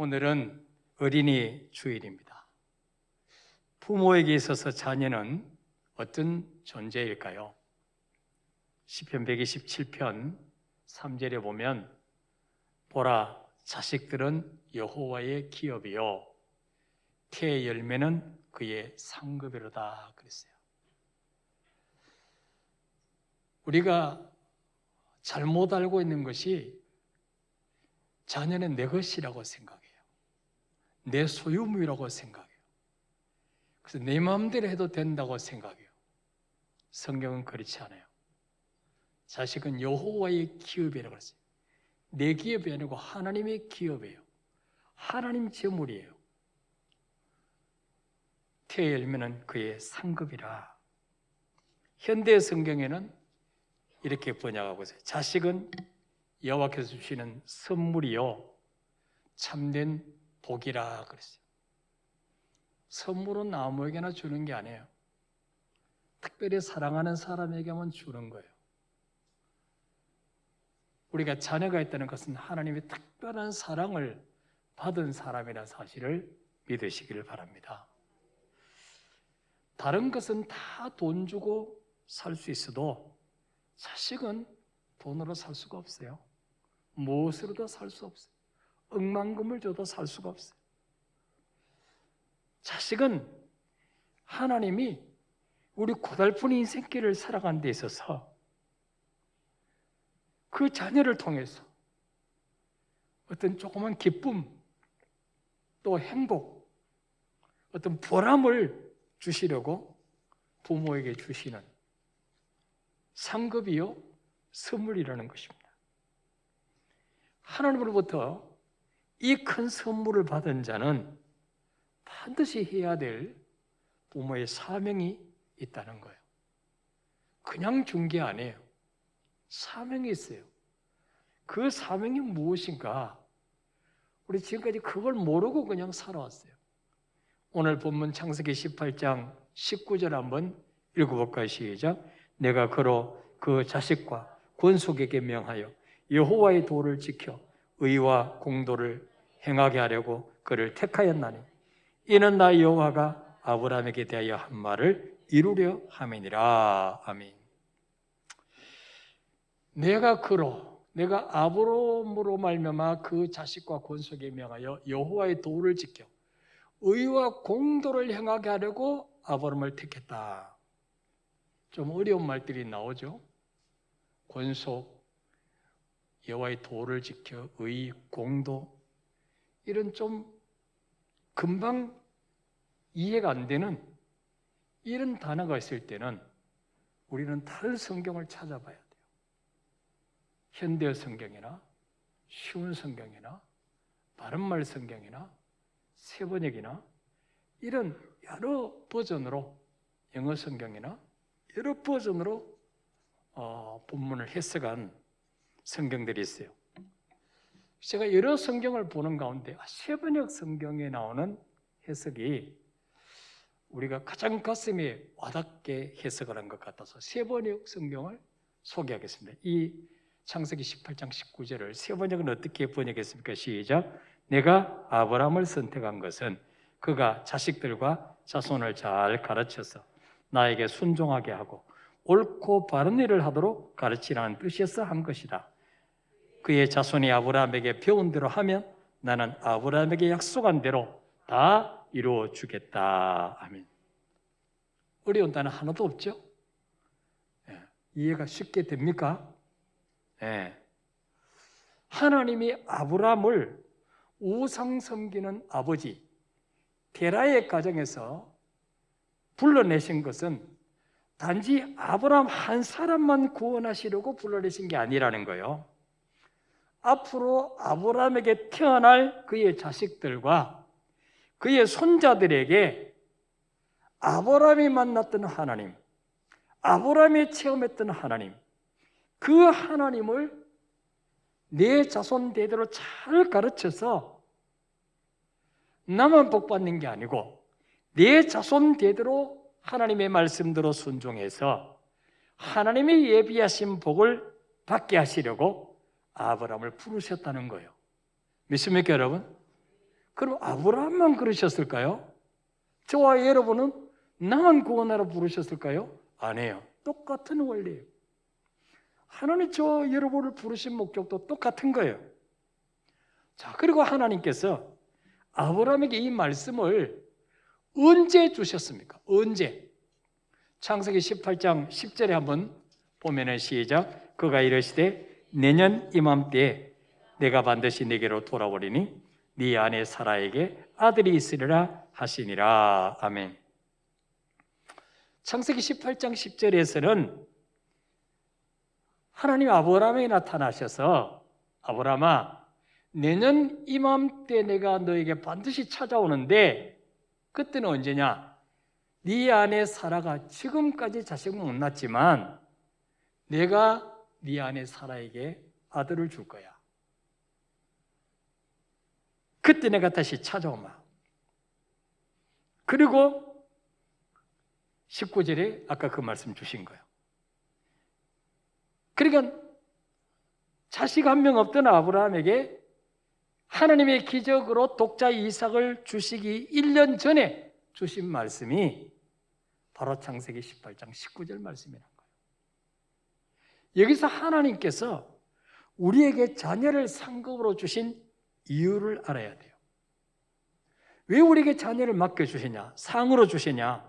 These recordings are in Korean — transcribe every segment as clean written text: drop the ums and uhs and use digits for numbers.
오늘은 어린이 주일입니다. 부모에게 있어서 자녀는 어떤 존재일까요? 시편 127편 3절에 보면 보라, 자식들은 여호와의 기업이요 태의 열매는 그의 상급이로다 그랬어요. 우리가 잘못 알고 있는 것이 자녀는 내 것이라고 생각해요. 내 소유물이라고 생각해요. 그래서 내 마음대로 해도 된다고 생각해요. 성경은 그렇지 않아요. 자식은 여호와의 기업이라고 했어요. 내 기업이 아니고 하나님의 기업이에요. 하나님 재물이에요. 태의 열매는 그의 상급이라. 현대 성경에는 이렇게 번역하고 있어요. 자식은 여호와께서 주시는 선물이요 참된 복이라 그랬어요. 선물은 아무에게나 주는 게 아니에요. 특별히 사랑하는 사람에게만 주는 거예요. 우리가 자녀가 있다는 것은 하나님의 특별한 사랑을 받은 사람이라는 사실을 믿으시기를 바랍니다. 다른 것은 다 돈 주고 살 수 있어도 자식은 돈으로 살 수가 없어요. 무엇으로도 살 수 없어요. 억만금을 줘도 살 수가 없어요. 자식은 하나님이 우리 고달픈 인생길을 살아가는 데 있어서 그 자녀를 통해서 어떤 조그만 기쁨, 또 행복, 어떤 보람을 주시려고 부모에게 주시는 상급이요 선물이라는 것입니다. 하나님으로부터 이 큰 선물을 받은 자는 반드시 해야 될 부모의 사명이 있다는 거예요. 그냥 준 게 아니에요. 사명이 있어요. 그 사명이 무엇인가? 우리 지금까지 그걸 모르고 그냥 살아왔어요. 오늘 본문 창세기 18장 19절 한번 읽어볼까요? 시작. 내가 그로 그 자식과 권속에게 명하여 여호와의 도를 지켜 의와 공도를 행하게 하려고 그를 택하였나니 이는 나 여호와가 아브라함에게 대하여 한 말을 이루려 함이니라. 아멘. 내가 아브라함으로 말미암아 그 자식과 권속에 명하여 여호와의 도를 지켜 의와 공도를 행하게 하려고 아브라함을 택했다. 좀 어려운 말들이 나오죠. 권속, 여호와의 도를 지켜 의, 공도, 이런 좀 금방 이해가 안 되는 이런 단어가 있을 때는 우리는 다른 성경을 찾아봐야 돼요. 현대 성경이나 쉬운 성경이나 바른말 성경이나 세번역이나 이런 여러 버전으로 영어 성경이나 여러 버전으로 본문을 해석한 성경들이 있어요. 제가 여러 성경을 보는 가운데 세번역 성경에 나오는 해석이 우리가 가장 가슴에 와닿게 해석을 한 것 같아서 세번역 성경을 소개하겠습니다. 이 창세기 18장 19절을 세번역은 어떻게 번역했습니까? 시작. 내가 아브라함을 선택한 것은 그가 자식들과 자손을 잘 가르쳐서 나에게 순종하게 하고 옳고 바른 일을 하도록 가르치라는 뜻이어서 한 것이다. 그의 자손이 아브라함에게 배운 대로 하면 나는 아브라함에게 약속한 대로 다 이루어 주겠다. 아멘. 어려운 단어 하나도 없죠? 이해가 쉽게 됩니까? 하나님이 아브라함을 우상 섬기는 아버지 데라의 가정에서 불러내신 것은 단지 아브라함 한 사람만 구원하시려고 불러내신 게 아니라는 거예요. 앞으로 아브라함에게 태어날 그의 자식들과 그의 손자들에게 아브라함이 만났던 하나님, 아브라함이 체험했던 하나님, 그 하나님을 내 자손 대대로 잘 가르쳐서 나만 복받는 게 아니고 내 자손 대대로 하나님의 말씀대로 순종해서 하나님이 예비하신 복을 받게 하시려고 아브라함을 부르셨다는 거예요. 믿습니까, 여러분? 그럼 아브라함만 그러셨을까요? 저와 여러분은 나만 구원하라 부르셨을까요? 아니에요. 똑같은 원리예요. 하나님 저 여러분을 부르신 목적도 똑같은 거예요. 자, 그리고 하나님께서 아브라함에게 이 말씀을 언제 주셨습니까? 언제? 창세기 18장 10절에 한번 보면은 시작. 그가 이르시되 내년 이맘때에 내가 반드시 네게로 돌아오리니 네 아내 사라에게 아들이 있으리라 하시니라. 아멘. 창세기 18장 10절에서는 하나님 아브라함에게 나타나셔서 아브라함아 내년 이맘때 내가 너에게 반드시 찾아오는데 그때는 언제냐? 네 아내 사라가 지금까지 자식은 못 낳았지만 내가 네 아내 사라에게 아들을 줄 거야. 그때 내가 다시 찾아오마. 그리고 19절에 아까 그 말씀 주신 거예요. 그러니까 자식 한 명 없던 아브라함에게 하나님의 기적으로 독자 이삭을 주시기 1년 전에 주신 말씀이 바로 창세기 18장 19절 말씀이라는 거예요. 여기서 하나님께서 우리에게 자녀를 상급으로 주신 이유를 알아야 돼요. 왜 우리에게 자녀를 맡겨주시냐? 상으로 주시냐?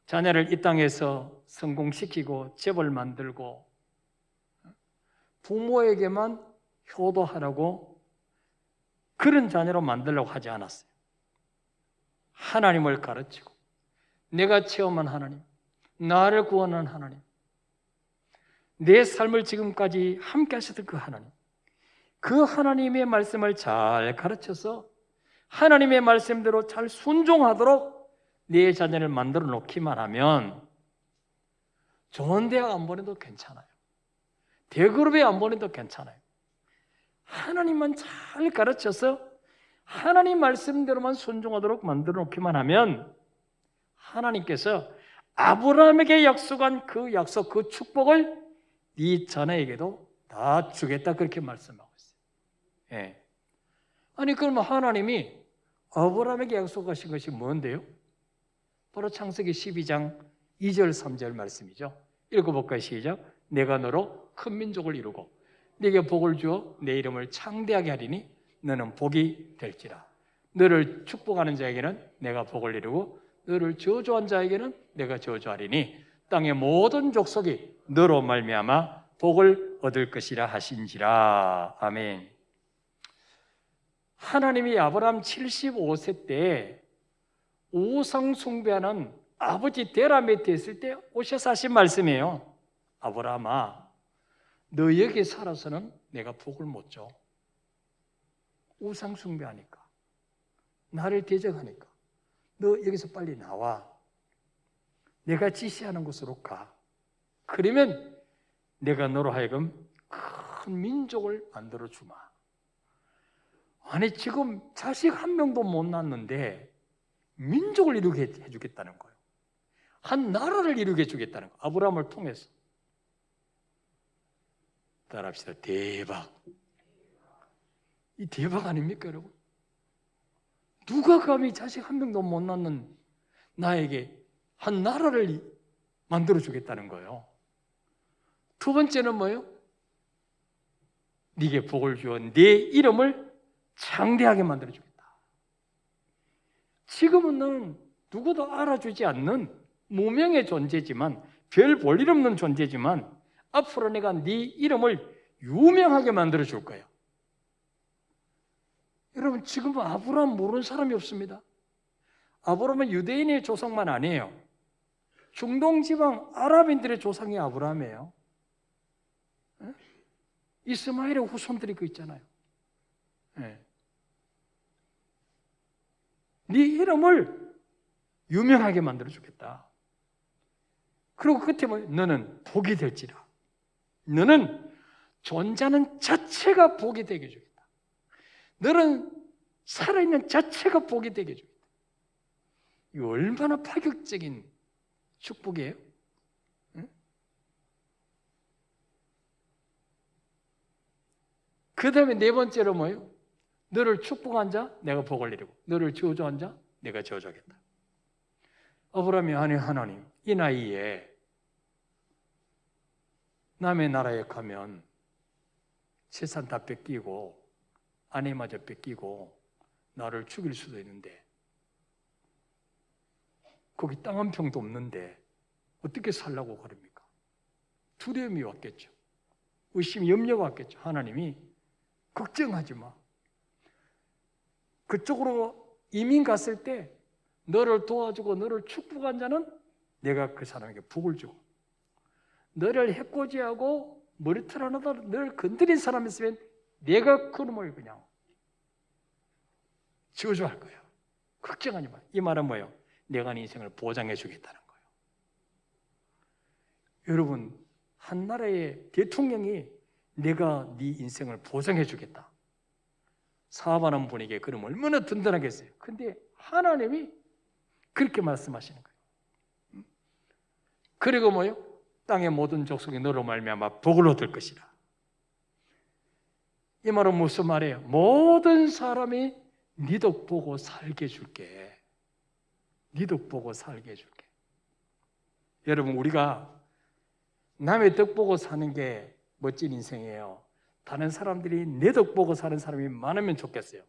자녀를 이 땅에서 성공시키고 집을 만들고 부모에게만 효도하라고 그런 자녀로 만들려고 하지 않았어요. 하나님을 가르치고 내가 체험한 하나님, 나를 구원한 하나님, 내 삶을 지금까지 함께 하셨던 그 하나님, 그 하나님의 말씀을 잘 가르쳐서 하나님의 말씀대로 잘 순종하도록 내 자녀를 만들어 놓기만 하면 좋은 대학 안 보내도 괜찮아요. 대그룹에 안 보내도 괜찮아요. 하나님만 잘 가르쳐서 하나님 말씀대로만 순종하도록 만들어 놓기만 하면 하나님께서 아브라함에게 약속한 그 약속, 그 축복을 네 자녀에게도 다 주겠다 그렇게 말씀하고 있어요. 예. 아니 그러면 하나님이 아브라함에게 약속하신 것이 뭔데요? 바로 창세기 12장 2절 3절 말씀이죠. 읽어볼까요? 시작. 내가 너로 큰 민족을 이루고 네게 복을 주어 내 이름을 창대하게 하리니 너는 복이 될지라. 너를 축복하는 자에게는 내가 복을 이루고 너를 저주한 자에게는 내가 저주하리니 땅의 모든 족속이 너로 말미암아 복을 얻을 것이라 하신지라. 아멘. 하나님이 아브라함 75세 때 우상 숭배하는 아버지 데라 밑에 있을 때 오셔서 하신 말씀이에요. 아브라함아, 너 여기 살아서는 내가 복을 못 줘. 우상 숭배하니까, 나를 대적하니까 너 여기서 빨리 나와. 내가 지시하는 곳으로 가. 그러면 내가 너로 하여금 큰 민족을 만들어 주마. 아니 지금 자식 한 명도 못 낳는데 민족을 이루게 해주겠다는 거예요. 한 나라를 이루게 해주겠다는 거예요. 아브라함을 통해서. 따라합시다. 대박. 이 대박 아닙니까 여러분? 누가 감히 자식 한 명도 못 낳는 나에게 한 나라를 만들어 주겠다는 거예요. 두 번째는 뭐예요? 네게 복을 주어 네 이름을 창대하게 만들어 주겠다. 지금은 누구도 알아주지 않는 무명의 존재지만 별 볼일 없는 존재지만 앞으로 내가 네 이름을 유명하게 만들어 줄 거예요. 여러분 지금은 아브라함 모르는 사람이 없습니다. 아브라함은 유대인의 조상만 아니에요. 중동 지방 아랍인들의 조상이 아브라함이에요. 이스마엘의 후손들이 그 있잖아요. 네 이름을 유명하게 만들어 주겠다. 그리고 끝에 뭐 너는 복이 될지라. 너는 존재하는 자체가 복이 되게 해주겠다. 너는 살아있는 자체가 복이 되게 해주겠다. 이거 얼마나 파격적인 축복이에요? 응? 그 다음에 네 번째로 뭐예요? 너를 축복한 자 내가 복을 내리고 너를 저주한 자 내가 저주하겠다. 아브라함이 아니 하나님 이 나이에 남의 나라에 가면 재산 다 뺏기고 아내마저 뺏기고 나를 죽일 수도 있는데 거기 땅 한 평도 없는데 어떻게 살라고 그럽니까? 두려움이 왔겠죠. 의심이 염려가 왔겠죠. 하나님이 걱정하지 마. 그쪽으로 이민 갔을 때 너를 도와주고 너를 축복한 자는 내가 그 사람에게 복을 주고 너를 해코지하고 머리털 하나도 너를 건드린 사람이 있으면 내가 그놈을 그냥 저주할 거야. 걱정하지 마. 이 말은 뭐예요? 내가 네 인생을 보장해 주겠다는 거예요. 여러분, 한 나라의 대통령이 내가 네 인생을 보장해 주겠다. 사업하는 분에게 그럼 얼마나 든든하겠어요. 근데 하나님이 그렇게 말씀하시는 거예요. 그리고 뭐요? 땅의 모든 족속이 너로 말미암아 복을 얻을 것이라. 이 말은 무슨 말이에요? 모든 사람이 네 덕 보고 살게 해줄게. 네 덕 보고 살게 해줄게. 여러분, 우리가 남의 덕 보고 사는 게 멋진 인생이에요. 다른 사람들이 내 덕 보고 사는 사람이 많으면 좋겠어요.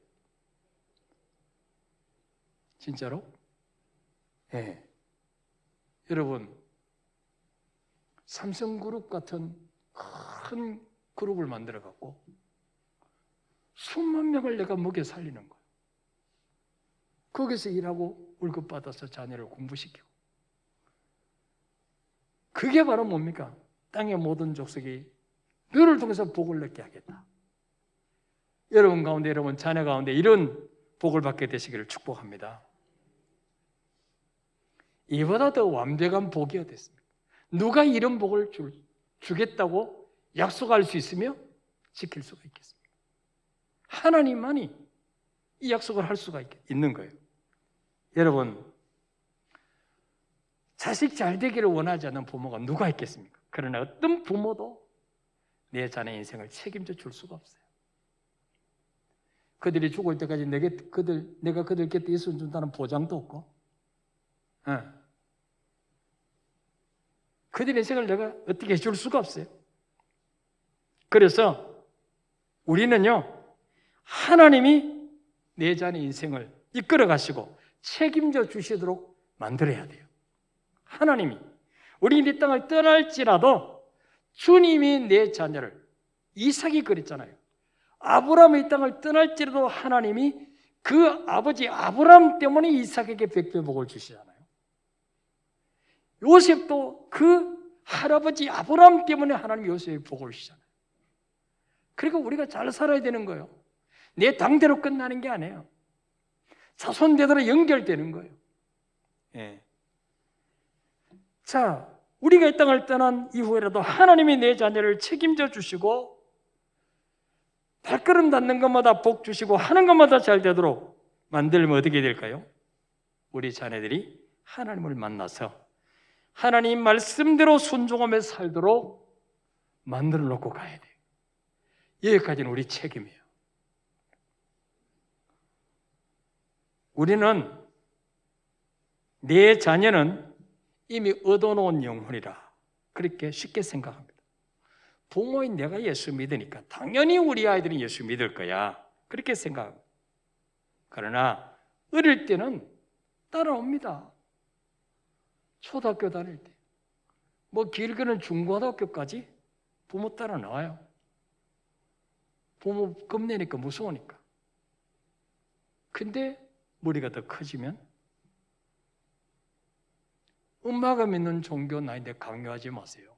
진짜로? 네. 여러분, 삼성그룹 같은 큰 그룹을 만들어 갖고 수만 명을 내가 먹여 살리는 거예요. 거기서 일하고 월급 받아서 자녀를 공부시키고. 그게 바로 뭡니까? 땅의 모든 족속이 너를 통해서 복을 얻게 하겠다. 여러분 가운데, 여러분 자녀 가운데 이런 복을 받게 되시기를 축복합니다. 이보다 더 완벽한 복이 어디 있습니까? 누가 이런 복을 주겠다고 약속할 수 있으며 지킬 수가 있겠습니까? 하나님만이 이 약속을 할 수가 있는 거예요. 여러분, 자식 잘 되기를 원하지 않는 부모가 누가 있겠습니까? 그러나 어떤 부모도 내 자녀 인생을 책임져 줄 수가 없어요. 그들이 죽을 때까지 내가 그들 곁에 있어준다는 보장도 없고, 그들의 인생을 내가 어떻게 해줄 수가 없어요. 그래서 우리는요, 하나님이 내 자녀 인생을 이끌어 가시고 책임져 주시도록 만들어야 돼요. 하나님이 우리 이 땅을 떠날지라도 주님이 내 자녀를, 이삭이 그랬잖아요. 아브라함이 이 땅을 떠날지라도 하나님이 그 아버지 아브라함 때문에 이삭에게 백배 복을 주시잖아요. 요셉도 그 할아버지 아브라함 때문에 하나님 요셉에게 복을 주시잖아요. 그러니까 우리가 잘 살아야 되는 거예요. 내 당대로 끝나는 게 아니에요. 자손대대로 연결되는 거예요. 예. 자, 우리가 이 땅을 떠난 이후에라도 하나님이 내 자녀를 책임져 주시고 발걸음 닿는 것마다 복 주시고 하는 것마다 잘 되도록 만들면 어떻게 될까요? 우리 자녀들이 하나님을 만나서 하나님 말씀대로 순종하며 살도록 만들어 놓고 가야 돼요. 여기까지는 우리 책임이에요. 우리는 내 자녀는 이미 얻어놓은 영혼이라 그렇게 쉽게 생각합니다. 부모인 내가 예수 믿으니까 당연히 우리 아이들은 예수 믿을 거야 그렇게 생각합니다. 그러나 어릴 때는 따라옵니다. 초등학교 다닐 때 뭐 길게는 중고등학교까지 부모 따라 나와요. 부모 겁내니까 무서우니까. 근데 머리가 더 커지면 엄마가 믿는 종교는 아닌데 강요하지 마세요.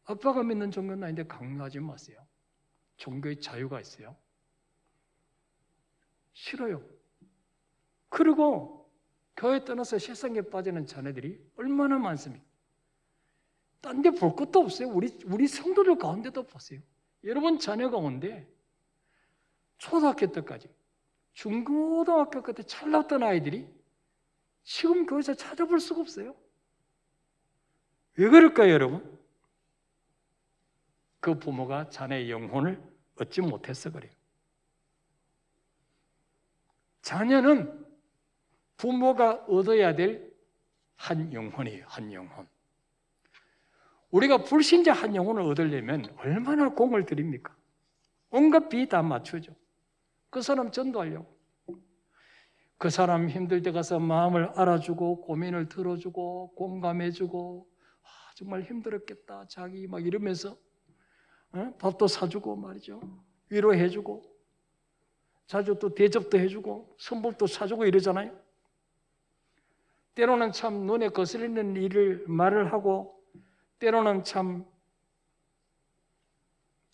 아빠가 믿는 종교는 아닌데 강요하지 마세요. 종교의 자유가 있어요. 싫어요. 그리고 교회 떠나서 세상에 빠지는 자녀들이 얼마나 많습니까? 딴 데 볼 것도 없어요. 우리 성도들 가운데도 보세요. 여러분 자녀 가운데 초등학교 때까지 중고등학교 때 잘났던 아이들이 지금 교회에서 찾아볼 수가 없어요. 왜 그럴까요, 여러분? 그 부모가 자녀의 영혼을 얻지 못해서 그래요. 자녀는 부모가 얻어야 될 한 영혼이에요. 한 영혼. 우리가 불신자 한 영혼을 얻으려면 얼마나 공을 들입니까? 온갖 비 다 맞추죠. 그 사람 전도하려고. 그 사람 힘들 때 가서 마음을 알아주고 고민을 들어주고 공감해주고 정말 힘들었겠다 자기 막 이러면서 밥도 사주고 말이죠. 위로해주고 자주 또 대접도 해주고 선물도 사주고 이러잖아요. 때로는 참 눈에 거슬리는 일을 말을 하고 때로는 참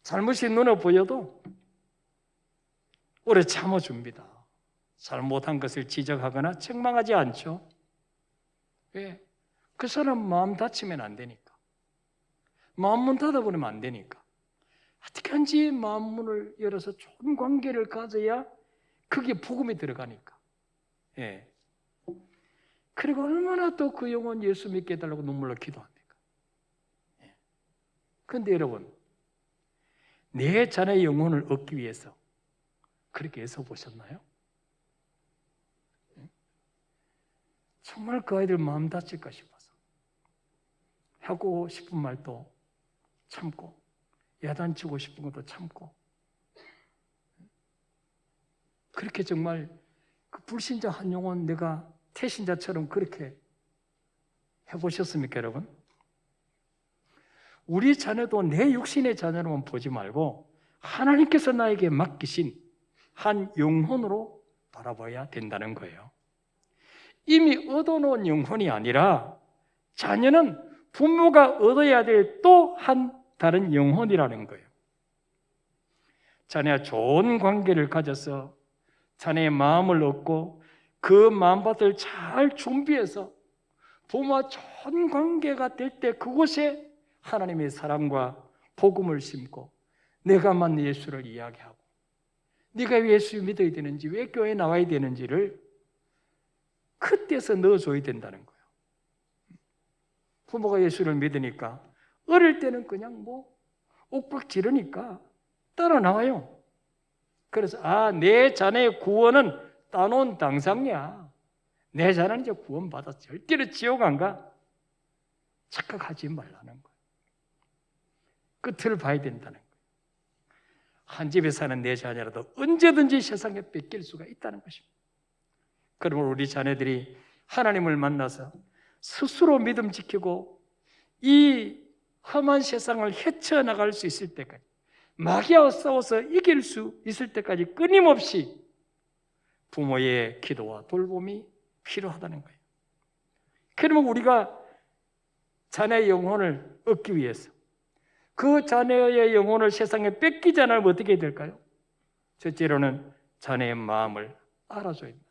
잘못이 눈에 보여도 오래 참아줍니다. 잘못한 것을 지적하거나 책망하지 않죠. 왜? 그 사람 마음 다치면 안 되니까. 마음문 닫아버리면 안 되니까. 어떻게 한지 마음문을 열어서 좋은 관계를 가져야 그게 복음이 들어가니까. 예. 그리고 얼마나 또 그 영혼 예수 믿게 해달라고 눈물로 기도합니까? 예. 그런데 여러분, 내 자녀의 영혼을 얻기 위해서 그렇게 애써 보셨나요? 정말 그 아이들 마음 다칠까 싶어서 하고 싶은 말도 참고 야단치고 싶은 것도 참고 그렇게 정말 그 불신자 한 영혼 내가 태신자처럼 그렇게 해보셨습니까, 여러분? 우리 자녀도 내 육신의 자녀로만 보지 말고 하나님께서 나에게 맡기신 한 영혼으로 바라봐야 된다는 거예요. 이미 얻어놓은 영혼이 아니라 자녀는 부모가 얻어야 될 또 한 다른 영혼이라는 거예요. 자녀와 좋은 관계를 가져서 자녀의 마음을 얻고 그 마음밭을 잘 준비해서 부모와 좋은 관계가 될 때 그곳에 하나님의 사랑과 복음을 심고 내가 만난 예수를 이야기하고 네가 왜 예수 믿어야 되는지 왜 교회에 나와야 되는지를 그때서 넣어줘야 된다는 거예요. 부모가 예수를 믿으니까 어릴 때는 그냥 옥박 지르니까 따라 나와요. 그래서 내 자녀의 구원은 따놓은 당상이야. 내 자녀는 이제 구원받아 절대로 지옥 안 가. 착각하지 말라는 거예요. 끝을 봐야 된다는 거예요. 한 집에 사는 내 자녀라도 언제든지 세상에 뺏길 수가 있다는 것입니다. 그러면 우리 자녀들이 하나님을 만나서 스스로 믿음 지키고 이 험한 세상을 헤쳐나갈 수 있을 때까지 마귀와 싸워서 이길 수 있을 때까지 끊임없이 부모의 기도와 돌봄이 필요하다는 거예요. 그러면 우리가 자녀의 영혼을 얻기 위해서 그 자녀의 영혼을 세상에 뺏기지 않으면 어떻게 해야 될까요? 첫째로는 자녀의 마음을 알아줘야 됩니다.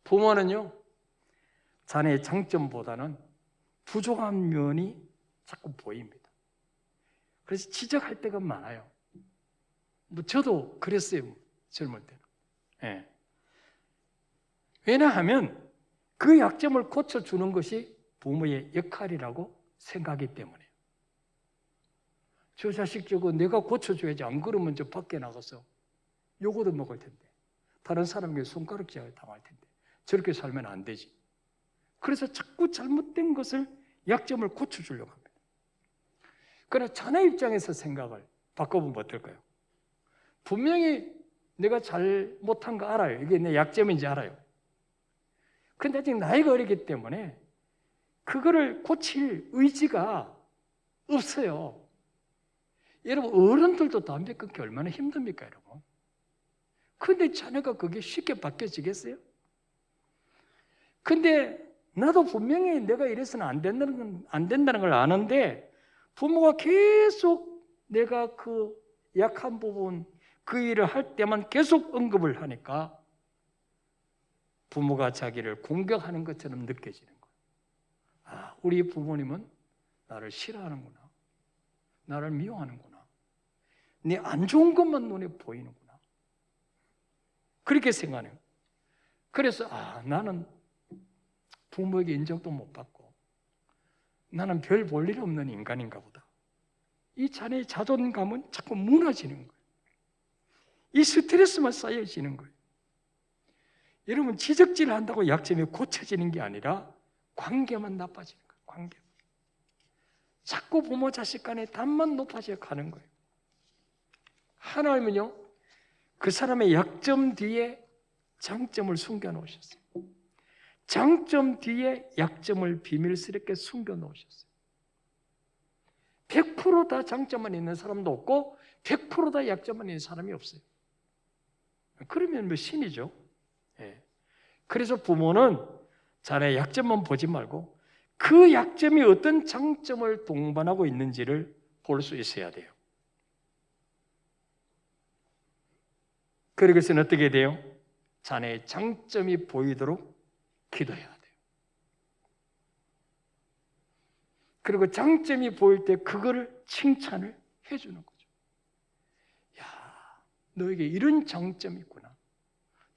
부모는요, 자녀의 장점보다는 부족한 면이 자꾸 보입니다. 그래서 지적할 때가 많아요. 저도 그랬어요, 젊을 때는. 예. 왜냐하면 그 약점을 고쳐주는 것이 부모의 역할이라고 생각하기 때문에. 저 자식 저거 내가 고쳐줘야지 안 그러면 저 밖에 나가서 요거도 먹을 텐데 다른 사람에게 손가락질을 당할 텐데 저렇게 살면 안 되지. 그래서 자꾸 잘못된 것을 약점을 고쳐주려고 합니다. 그러나 자녀 입장에서 생각을 바꿔보면 어떨까요? 분명히 내가 잘못한 거 알아요. 이게 내 약점인지 알아요. 근데 아직 나이가 어리기 때문에 그거를 고칠 의지가 없어요. 여러분, 어른들도 담배 끊기 얼마나 힘듭니까, 여러분? 근데 자녀가 그게 쉽게 바뀌어지겠어요? 근데 나도 분명히 내가 이래서는 안 된다는 걸 아는데 부모가 계속 내가 그 약한 부분 그 일을 할 때만 계속 언급을 하니까 부모가 자기를 공격하는 것처럼 느껴지는 거예요. 우리 부모님은 나를 싫어하는구나. 나를 미워하는구나. 네 안 좋은 것만 눈에 보이는구나. 그렇게 생각해요. 그래서 나는 부모에게 인정도 못 받고 나는 별 볼 일 없는 인간인가 보다. 이 자녀의 자존감은 자꾸 무너지는 거예요. 이 스트레스만 쌓여지는 거예요. 여러분, 지적질을 한다고 약점이 고쳐지는 게 아니라 관계만 나빠지는 거예요. 관계. 자꾸 부모 자식 간의 담만 높아져 가는 거예요. 하나님은요, 그 사람의 약점 뒤에 장점을 숨겨 놓으셨어요. 장점 뒤에 약점을 비밀스럽게 숨겨 놓으셨어요. 100% 다 장점만 있는 사람도 없고 100% 다 약점만 있는 사람이 없어요. 그러면 뭐 신이죠. 예. 그래서 부모는 자네의 약점만 보지 말고 그 약점이 어떤 장점을 동반하고 있는지를 볼 수 있어야 돼요. 그러고서는 어떻게 돼요? 자네의 장점이 보이도록 기도해야 돼요. 그리고 장점이 보일 때 그거를 칭찬을 해주는 거죠. 야, 너에게 이런 장점이 있구나.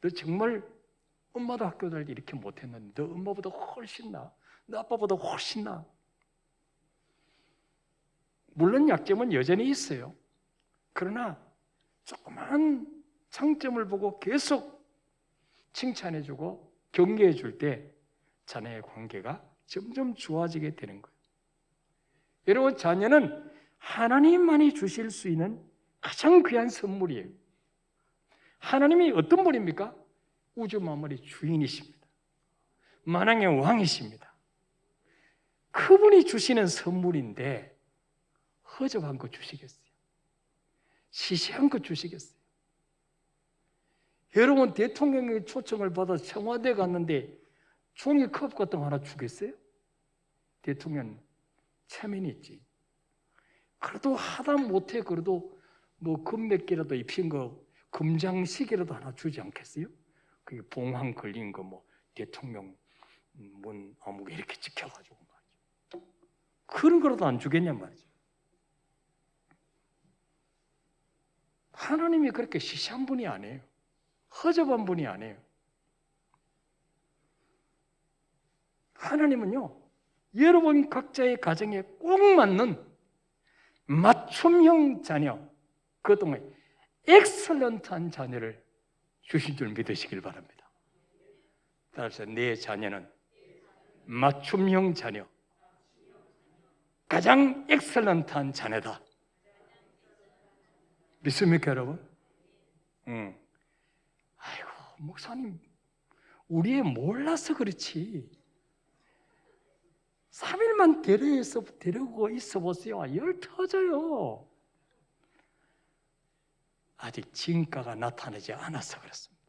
너 정말 엄마도 학교 다닐 때 이렇게 못했는데 너 엄마보다 훨씬 나. 너 아빠보다 훨씬 나. 물론 약점은 여전히 있어요. 그러나 조그만 장점을 보고 계속 칭찬해주고 격려해줄 때 자녀의 관계가 점점 좋아지게 되는 거예요. 여러분, 자녀는 하나님만이 주실 수 있는 가장 귀한 선물이에요. 하나님이 어떤 분입니까? 우주 만물의 주인이십니다. 만왕의 왕이십니다. 그분이 주시는 선물인데 허접한 거 주시겠어요? 시시한 거 주시겠어요? 여러분, 대통령의 초청을 받아 청와대 갔는데 종이컵 같은 거 하나 주겠어요? 대통령 체면이 있지. 그래도 하다 못해 그래도 뭐 금 몇 개라도 입힌 거 금장식이라도 하나 주지 않겠어요? 그게 봉황 걸린 거 뭐 대통령 문 아무게 이렇게 찍혀가지고 말이죠. 그런 거라도 안 주겠냔 말이죠. 하나님이 그렇게 시시한 분이 아니에요. 허접한 분이 아니에요. 하나님은요, 여러분 각자의 가정에 꼭 맞는 맞춤형 자녀, 그동안 엑설런트한 자녀를 주신 줄 믿으시길 바랍니다. 따라서 내 자녀는 맞춤형 자녀, 가장 엑설런트한 자녀다. 믿습니까, 여러분? 아이고, 목사님, 우리 애 몰라서 그렇지. 3일만 데리고 있어 보세요. 열 터져요. 아직 진가가 나타나지 않아서 그렇습니다.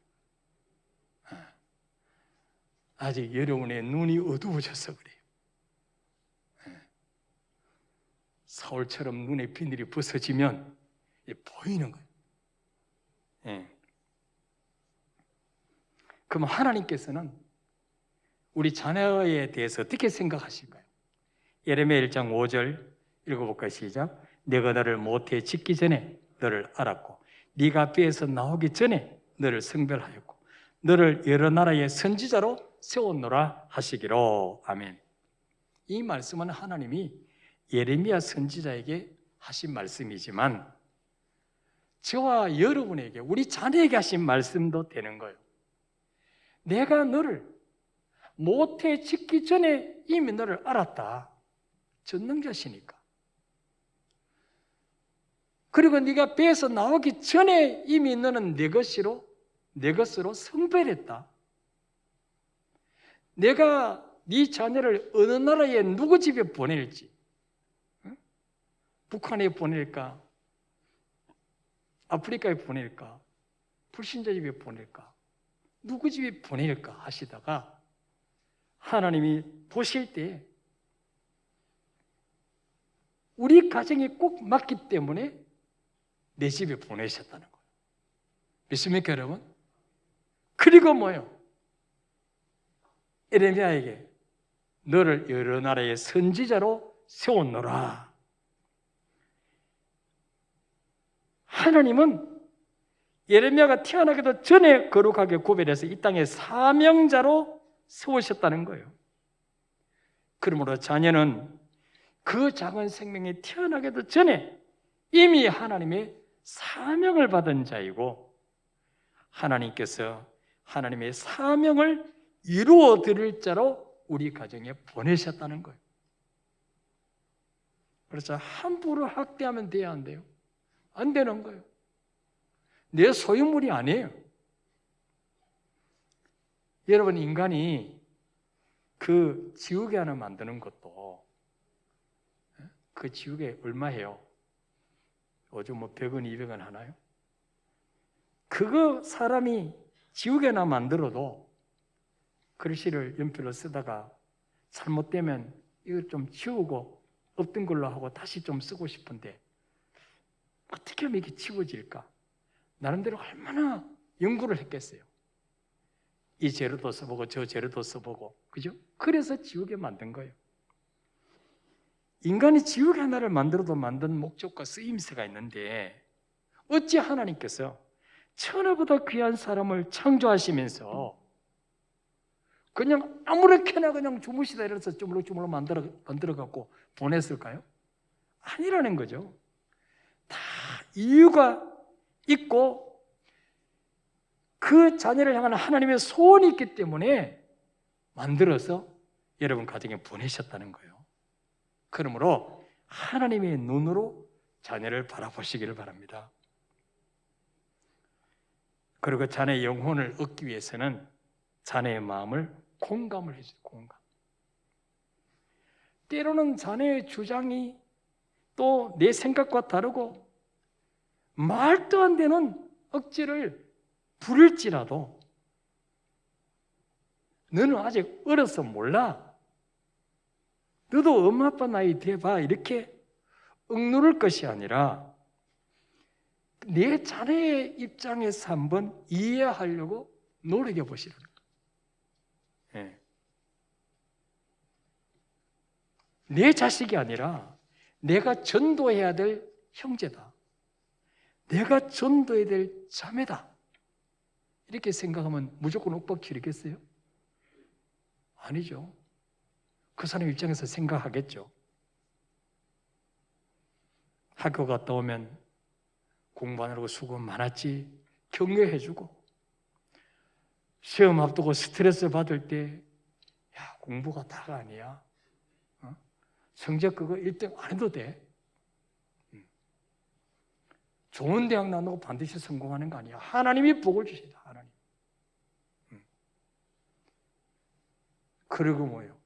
아직 여러분의 눈이 어두워져서 그래요. 사울처럼 눈의 비늘이 부서지면 보이는 거예요. 그럼 하나님께서는 우리 자녀에 대해서 어떻게 생각하실까요? 예레미야 1장 5절 읽어볼까요? 시작. 내가 너를 모태에 짓기 전에 너를 알았고 네가 뼈에서 나오기 전에 너를 성별하였고 너를 여러 나라의 선지자로 세웠노라 하시기로. 아멘. 이 말씀은 하나님이 예레미야 선지자에게 하신 말씀이지만 저와 여러분에게, 우리 자녀에게 하신 말씀도 되는 거예요. 내가 너를 모태에 짓기 전에 이미 너를 알았다. 전능자시니까. 그리고 네가 배에서 나오기 전에 이미 너는 내 것으로 성별했다. 내가 네 자녀를 어느 나라에 누구 집에 보낼지, 북한에 보낼까, 아프리카에 보낼까, 불신자 집에 보낼까, 누구 집에 보낼까 하시다가 하나님이 보실 때 우리 가정에 꼭 맞기 때문에 내 집에 보내셨다는 거예요. 믿습니까, 여러분? 그리고 뭐요? 예레미야에게 너를 여러 나라의 선지자로 세웠노라. 하나님은 예레미야가 태어나기도 전에 거룩하게 구별해서 이 땅의 사명자로 세우셨다는 거예요. 그러므로 자녀는 그 작은 생명이 태어나기도 전에 이미 하나님의 사명을 받은 자이고 하나님께서 하나님의 사명을 이루어 드릴 자로 우리 가정에 보내셨다는 거예요. 그래서 함부로 학대하면 돼야 안 돼요? 안 되는 거예요. 내 소유물이 아니에요. 여러분, 인간이 그 지우개 하나 만드는 것도 그 지우개 얼마예요? 요즘 뭐 100원, 200원 하나요? 그거 사람이 지우개나 만들어도 글씨를 연필로 쓰다가 잘못되면 이거 좀 지우고 없던 걸로 하고 다시 좀 쓰고 싶은데 어떻게 하면 이게 지워질까? 나름대로 얼마나 연구를 했겠어요. 이 재료도 써보고 저 재료도 써보고, 그죠? 그래서 지우개 만든 거예요. 인간이 지우개 하나를 만들어도 만든 목적과 쓰임새가 있는데 어찌 하나님께서 천하보다 귀한 사람을 창조하시면서 그냥 아무렇게나 그냥 주무시다 이래서 주물럭주물럭 만들어 갖고 보냈을까요? 아니라는 거죠. 다 이유가 있고 그 자녀를 향한 하나님의 소원이 있기 때문에 만들어서 여러분 가정에 보내셨다는 거예요. 그러므로 하나님의 눈으로 자녀를 바라보시기를 바랍니다. 그리고 자녀의 영혼을 얻기 위해서는 자녀의 마음을 공감을 해주세요. 공감. 때로는 자녀의 주장이 또 내 생각과 다르고 말도 안 되는 억지를 부릴지라도 너는 아직 어려서 몰라. 너도 엄마 아빠 나이 돼봐. 이렇게 억누를 것이 아니라 내 자녀의 입장에서 한번 이해하려고 노력해 보시라는 거예요. 네. 내 자식이 아니라 내가 전도해야 될 형제다. 내가 전도해야 될 자매다. 이렇게 생각하면 무조건 윽박지르겠어요? 아니죠. 그 사람 입장에서 생각하겠죠. 학교 갔다 오면 공부하느라고 수고 많았지 격려해주고, 시험 앞두고 스트레스 받을 때 야, 공부가 다가 아니야. 성적 그거 1등 안 해도 돼. 좋은 대학 나오고 반드시 성공하는 거 아니야. 하나님이 복을 주시다. 하나님. 그리고 뭐예요?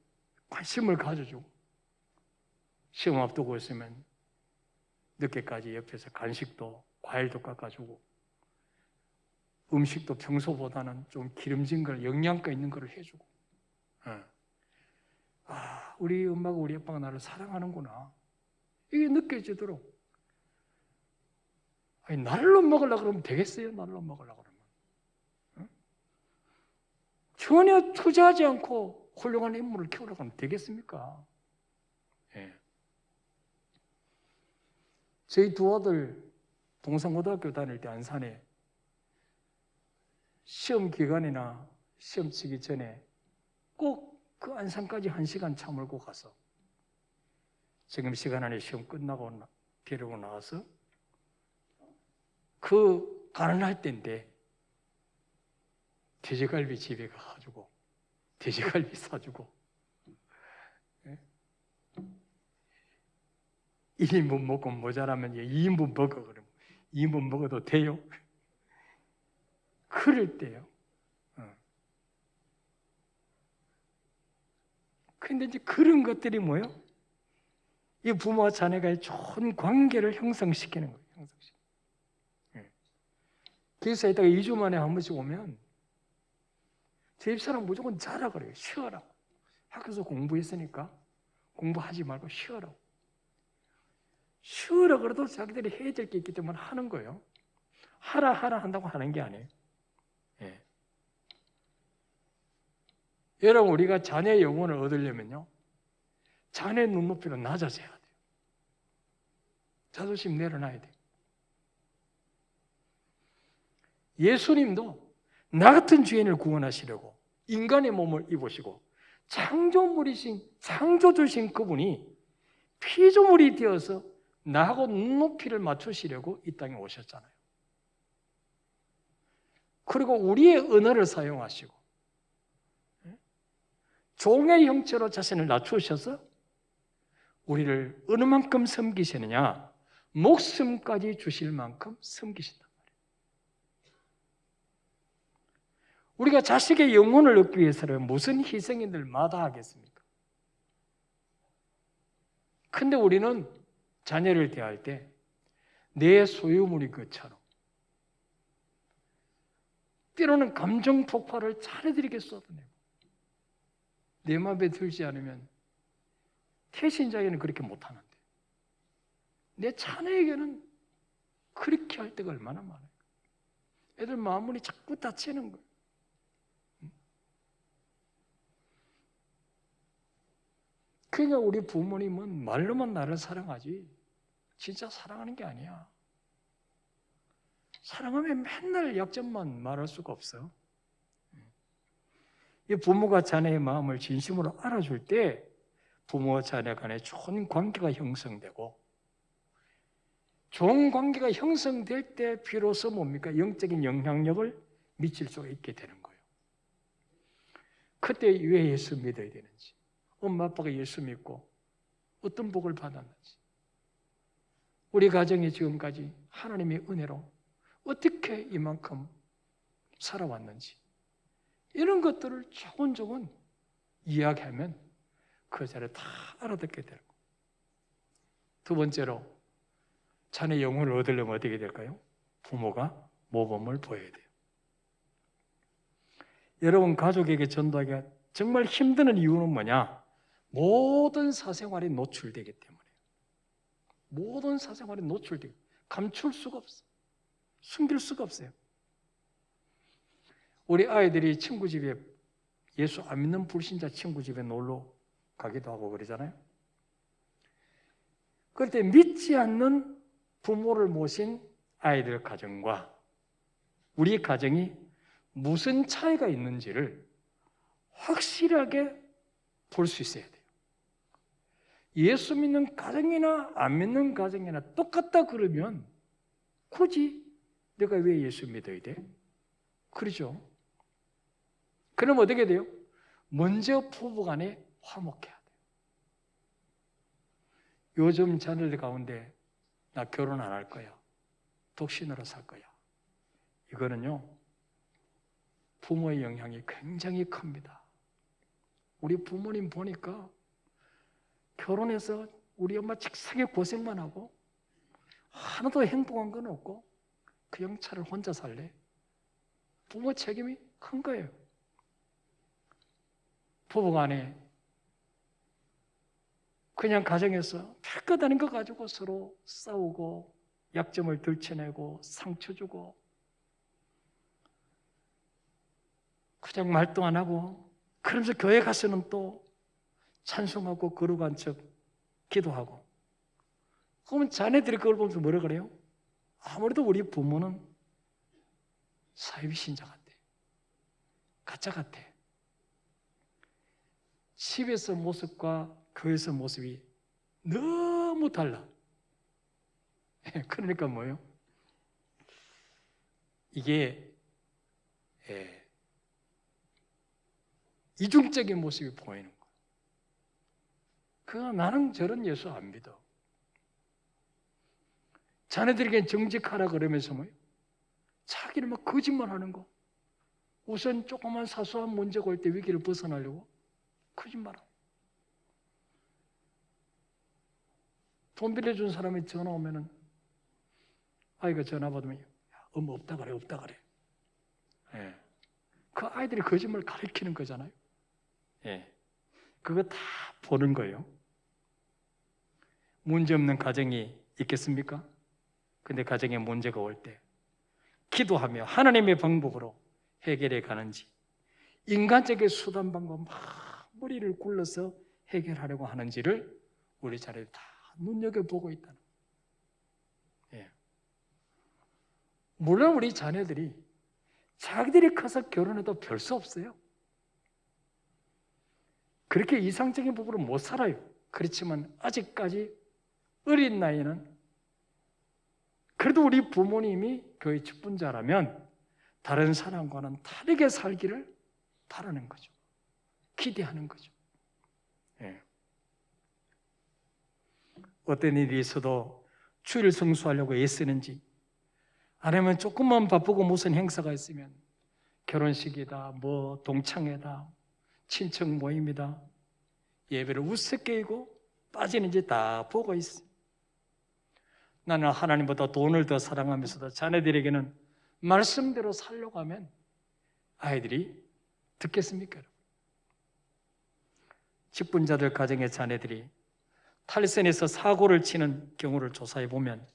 관심을 가져주고, 시험 앞두고 있으면 늦게까지 옆에서 간식도 과일도 깎아주고, 음식도 평소보다는 좀 기름진 걸, 영양가 있는 걸 해주고, 아, 우리 엄마가 우리 아빠가 나를 사랑하는구나, 이게 느껴지도록. 아니, 날로 먹으려고 그러면 되겠어요? 날로 먹으려고 그러면. 전혀 투자하지 않고 훌륭한 인물을 키우려고 하면 되겠습니까? 예. 저희 두 아들 동산고등학교 다닐 때 안산에 시험 기간이나 시험 치기 전에 꼭 그 안산까지 1시간 차 몰고 가서 지금 시간 안에 시험 끝나고 데리고 나와서 그 가난할 때인데 돼지갈비 집에 가가지고 돼지갈비 사주고, 1인분 먹고 모자라면 2인분 먹어. 그러면 2인분 먹어도 돼요? 그럴 때요. 그런데 이제 그런 것들이 뭐예요? 이 부모와 자녀가의 좋은 관계를 형성시키는 거예요. 그래서 이따가 2주 만에 한 번씩 오면 제 집사람 무조건 자라 그래요. 쉬어라. 학교에서 공부했으니까 공부하지 말고 쉬어라고. 쉬어라 그래도 자기들이 해야 될 게 있기 때문에 하는 거예요. 하라 한다고 하는 게 아니에요. 예. 여러분, 우리가 자녀의 영혼을 얻으려면요, 자녀의 눈높이로 낮아져야 돼요. 자존심 내려놔야 돼요. 예수님도 나 같은 죄인을 구원하시려고 인간의 몸을 입으시고 창조주신 그분이 피조물이 되어서 나하고 눈높이를 맞추시려고 이 땅에 오셨잖아요. 그리고 우리의 언어를 사용하시고 종의 형체로 자신을 낮추셔서 우리를 어느 만큼 섬기시느냐? 목숨까지 주실 만큼 섬기신단 말이에요. 우리가 자식의 영혼을 얻기 위해서는 무슨 희생을 마다하겠습니까? 근데 우리는 자녀를 대할 때 내 소유물인 것처럼 때로는 감정 폭발을 차례들에게 쏟아내고 내 마음에 들지 않으면 태신자에게는 그렇게 못하는데 내 자녀에게는 그렇게 할 때가 얼마나 많아요. 애들 마음문이 자꾸 닫히는 거예요. 그러니까 우리 부모님은 말로만 나를 사랑하지 진짜 사랑하는 게 아니야. 사랑하면 맨날 약점만 말할 수가 없어. 이 부모가 자녀의 마음을 진심으로 알아줄 때 부모와 자녀 간에 좋은 관계가 형성되고 좋은 관계가 형성될 때 비로소 뭡니까? 영적인 영향력을 미칠 수가 있게 되는 거예요. 그때 왜 예수 믿어야 되는지, 엄마 아빠가 예수 믿고 어떤 복을 받았는지, 우리 가정이 지금까지 하나님의 은혜로 어떻게 이만큼 살아왔는지 이런 것들을 조곤조곤 이야기하면 그 자리에 다 알아듣게 되는 거예요. 두 번째로 자녀의 영혼을 얻으려면 어떻게 될까요? 부모가 모범을 보여야 돼요. 여러분 가족에게 전도하기가 정말 힘드는 이유는 뭐냐? 모든 사생활이 노출되기 때문에. 모든 사생활이 노출되고 감출 수가 없어요. 숨길 수가 없어요. 우리 아이들이 친구 집에 예수 안 믿는 불신자 친구 집에 놀러 가기도 하고 그러잖아요. 그럴 때 믿지 않는 부모를 모신 아이들 가정과 우리 가정이 무슨 차이가 있는지를 확실하게 볼 수 있어야 돼요. 예수 믿는 가정이나 안 믿는 가정이나 똑같다 그러면 굳이 내가 왜 예수 믿어야 돼? 그러죠. 그럼 어떻게 돼요? 먼저 부부간에 화목해야 돼요. 요즘 자녀들 가운데 나 결혼 안 할 거야. 독신으로 살 거야. 이거는요. 부모의 영향이 굉장히 큽니다. 우리 부모님 보니까 결혼해서 우리 엄마 책상에 고생만 하고 하나도 행복한 건 없고 그냥 차를 혼자 살래. 부모 책임이 큰 거예요. 부부간에 그냥 가정에서 별것 아닌 거 가지고 서로 싸우고 약점을 들춰내고 상처 주고 그냥 말도 안 하고 그러면서 교회 가서는 또 찬송하고 거룩한 척 기도하고 그러면 자네들이 그걸 보면서 뭐라 그래요? 아무래도 우리 부모는 사이비 신자 같아. 가짜 같아. 집에서 모습과 교회에서 모습이 너무 달라. 그러니까 뭐예요? 이게 이중적인 모습이 보이는 거예요. 나는 저런 예수 안 믿어. 자네들에겐 정직하라 그러면서 뭐예요? 자기는 막 거짓말하는 거. 우선 조그만 사소한 문제가 올 때 위기를 벗어나려고 거짓말하고. 돈 빌려준 사람이 전화 오면은 아이가 전화 받으면 엄마 없다 그래 없다 그래. 예. 그 아이들이 거짓말 가르치는 거잖아요. 예. 그거 다 보는 거예요. 문제 없는 가정이 있겠습니까? 근데 가정에 문제가 올 때 기도하며 하나님의 방법으로 해결해 가는지 인간적인 수단 방법 막 머리를 굴러서 해결하려고 하는지를 우리 자녀들이 다 눈여겨보고 있다는 거예요. 예. 물론 우리 자녀들이 자기들이 커서 결혼해도 별 수 없어요. 그렇게 이상적인 부부로 못 살아요. 그렇지만 아직까지 어린 나이는 그래도 우리 부모님이 교회 직분자라면 다른 사람과는 다르게 살기를 바라는 거죠. 기대하는 거죠. 예. 어떤 일이 있어도 주일 성수하려고 애쓰는지, 아니면 조금만 바쁘고 무슨 행사가 있으면 결혼식이다, 뭐 동창회다, 친척 모임이다, 예배를 우습게 여기고 빠지는지 다 보고 있어. 나는 하나님보다 돈을 더 사랑하면서도 자녀들에게는 말씀대로 살려고 하면 아이들이 듣겠습니까? 직분자들 가정의 자녀들이 탈선에서 사고를 치는 경우를 조사해 보면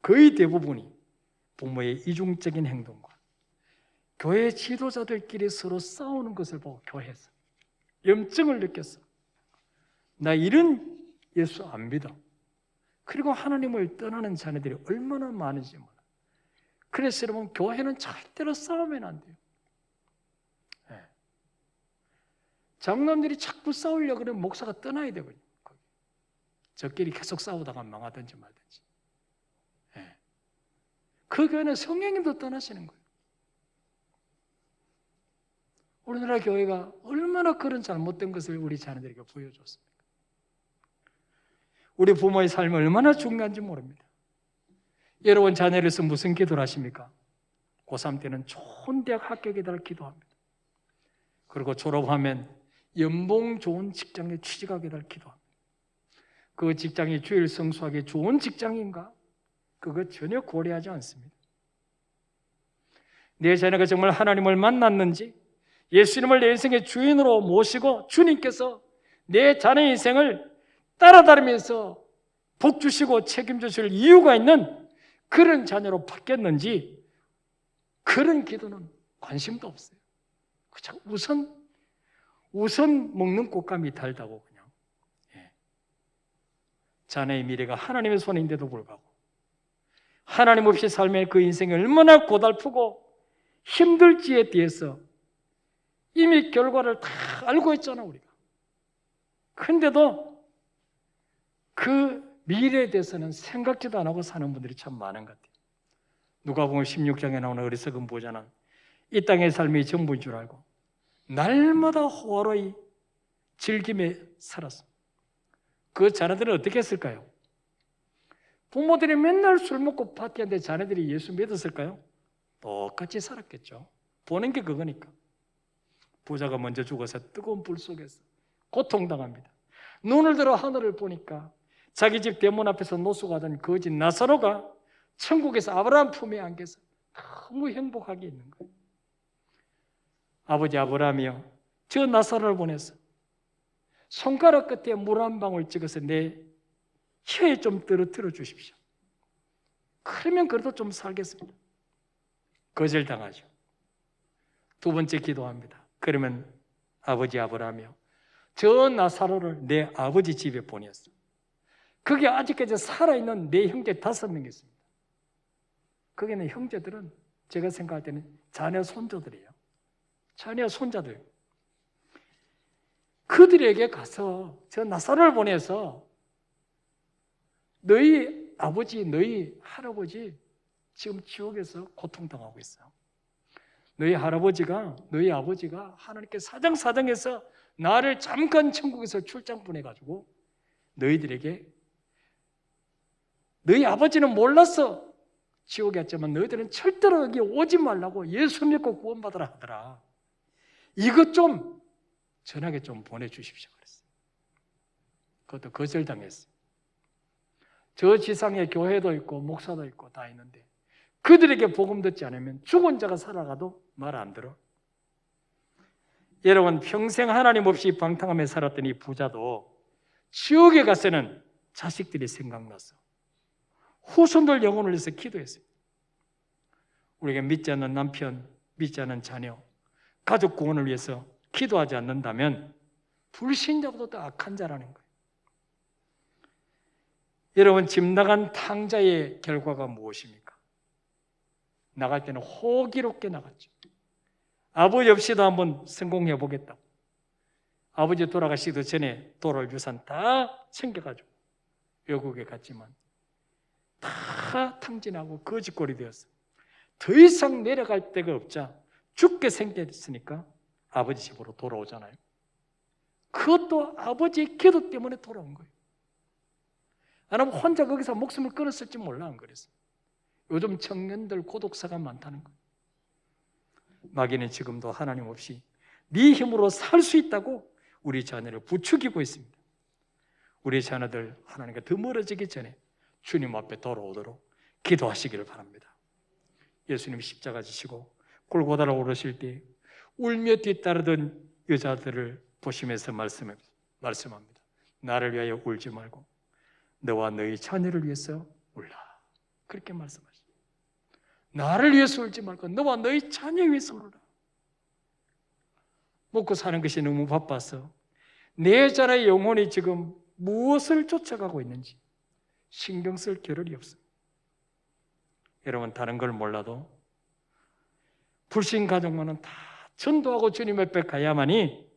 거의 대부분이 부모의 이중적인 행동과 교회 지도자들끼리 서로 싸우는 것을 보고 교회에서 염증을 느꼈어. 나 이런 예수 안 믿어. 그리고 하나님을 떠나는 자녀들이 얼마나 많은지 몰라. 그래서 여러분, 교회는 절대로 싸우면 안 돼요. 네. 장남들이 자꾸 싸우려고 그러면 목사가 떠나야 되거든요. 저끼리 계속 싸우다가 망하든지 말든지. 네. 그 교회는 성령님도 떠나시는 거예요. 우리나라 교회가 얼마나 그런 잘못된 것을 우리 자녀들에게 보여줬습니까? 우리 부모의 삶이 얼마나 중요한지 모릅니다. 여러분 자녀로서 무슨 기도를 하십니까? 고3 때는 좋은 대학 합격에 대해 기도합니다. 그리고 졸업하면 연봉 좋은 직장에 취직하게 될 기도합니다. 그 직장이 주일 성수하기 좋은 직장인가? 그거 전혀 고려하지 않습니다. 내 자녀가 정말 하나님을 만났는지, 예수님을 내 인생의 주인으로 모시고 주님께서 내 자녀의 인생을 따라다니면서 복 주시고 책임주실 이유가 있는 그런 자녀로 바뀌었는지, 그런 기도는 관심도 없어요. 그냥 우선 먹는 꽃감이 달다고 그냥. 예. 자녀의 미래가 하나님의 손인데도 불구하고 하나님 없이 삶의 그 인생이 얼마나 고달프고 힘들지에 대해서 이미 결과를 다 알고 있잖아, 우리가. 근데도 그 미래에 대해서는 생각지도 안 하고 사는 분들이 참 많은 것 같아요. 누가복음 16장에 나오는 어리석은 부자는 이 땅의 삶이 전부인 줄 알고 날마다 호화로이 즐김에 살았습니다. 그 자녀들은 어떻게 했을까요? 부모들이 맨날 술 먹고 파티하는데 자녀들이 예수 믿었을까요? 똑같이 살았겠죠. 보는 게 그거니까. 부자가 먼저 죽어서 뜨거운 불 속에서 고통당합니다. 눈을 들어 하늘을 보니까 자기 집 대문 앞에서 노숙하던 거지 나사로가 천국에서 아브라함 품에 안겨서 너무 행복하게 있는 거예요. 아버지 아브라함이요, 저 나사로를 보내서 손가락 끝에 물 한 방울 찍어서 내 혀에 좀 떨어뜨려 주십시오. 그러면 그래도 좀 살겠습니다. 거절당하죠. 두 번째 기도합니다. 그러면 아버지 아브라함이요, 저 나사로를 내 아버지 집에 보냈어. 그게 아직까지 살아있는 내 형제 5명 있습니다. 거기는 형제들은 제가 생각할 때는 자녀 손자들이에요. 자녀 손자들. 그들에게 가서 저 나사로를 보내서 너희 아버지, 너희 할아버지 지금 지옥에서 고통당하고 있어. 너희 할아버지가, 너희 아버지가 하나님께 사정사정해서 나를 잠깐 천국에서 출장 보내가지고 너희들에게, 너희 아버지는 몰랐어. 지옥에 왔지만 너희들은 절대로 여기 오지 말라고 예수 믿고 구원받으라 하더라. 이것 좀 전하게 좀 보내주십시오 그랬어요. 그것도 거절당했어요. 저 지상에 교회도 있고 목사도 있고 다 있는데 그들에게 복음 듣지 않으면 죽은 자가 살아가도 말 안 들어. 여러분, 평생 하나님 없이 방탕하며 살았던 이 부자도 지옥에 가서는 자식들이 생각나서 후손들 영혼을 위해서 기도했어요. 우리가 믿지 않는 남편, 믿지 않는 자녀, 가족 구원을 위해서 기도하지 않는다면 불신자보다 더 악한 자라는 거예요. 여러분, 집 나간 탕자의 결과가 무엇입니까? 나갈 때는 호기롭게 나갔죠. 아버지 없이도 한번 성공해 보겠다고. 아버지 돌아가시기 전에 돌아올 유산 다 챙겨가지고 외국에 갔지만 다 탕진하고 거짓골이 되었어요. 더 이상 내려갈 데가 없자 죽게 생겼으니까 아버지 집으로 돌아오잖아요. 그것도 아버지의 기도 때문에 돌아온 거예요. 아니면 혼자 거기서 목숨을 끊었을지 몰라 안 그랬어요. 요즘 청년들 고독사가 많다는 거예요. 마귀는 지금도 하나님 없이 네 힘으로 살 수 있다고 우리 자녀를 부추기고 있습니다. 우리 자녀들 하나님과 더 멀어지기 전에 주님 앞에 돌아오도록 기도하시기를 바랍니다. 예수님이 십자가 지시고 골고다로 오르실 때 울며 뒤따르던 여자들을 보시면서 말씀합니다. 나를 위하여 울지 말고 너와 너희 자녀를 위해서 울라. 그렇게 말씀하십니다. 나를 위해서 울지 말고 너와 너희 자녀 위해서 울라. 먹고 사는 것이 너무 바빠서 내 자녀의 영혼이 지금 무엇을 쫓아가고 있는지 신경 쓸 겨를이 없습니다. 여러분 다른 걸 몰라도 불신 가정만은 다 전도하고 주님 앞에 가야만이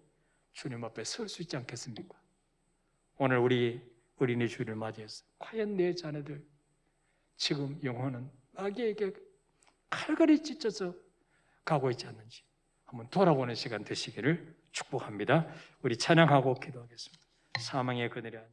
주님 앞에 설 수 있지 않겠습니까? 오늘 우리 어린이 주일을 맞이해서 과연 내 자녀들 지금 영혼은 마귀에게 칼갈이 찢어져 가고 있지 않는지 한번 돌아보는 시간 되시기를 축복합니다. 우리 찬양하고 기도하겠습니다. 사망의 그늘에 앉아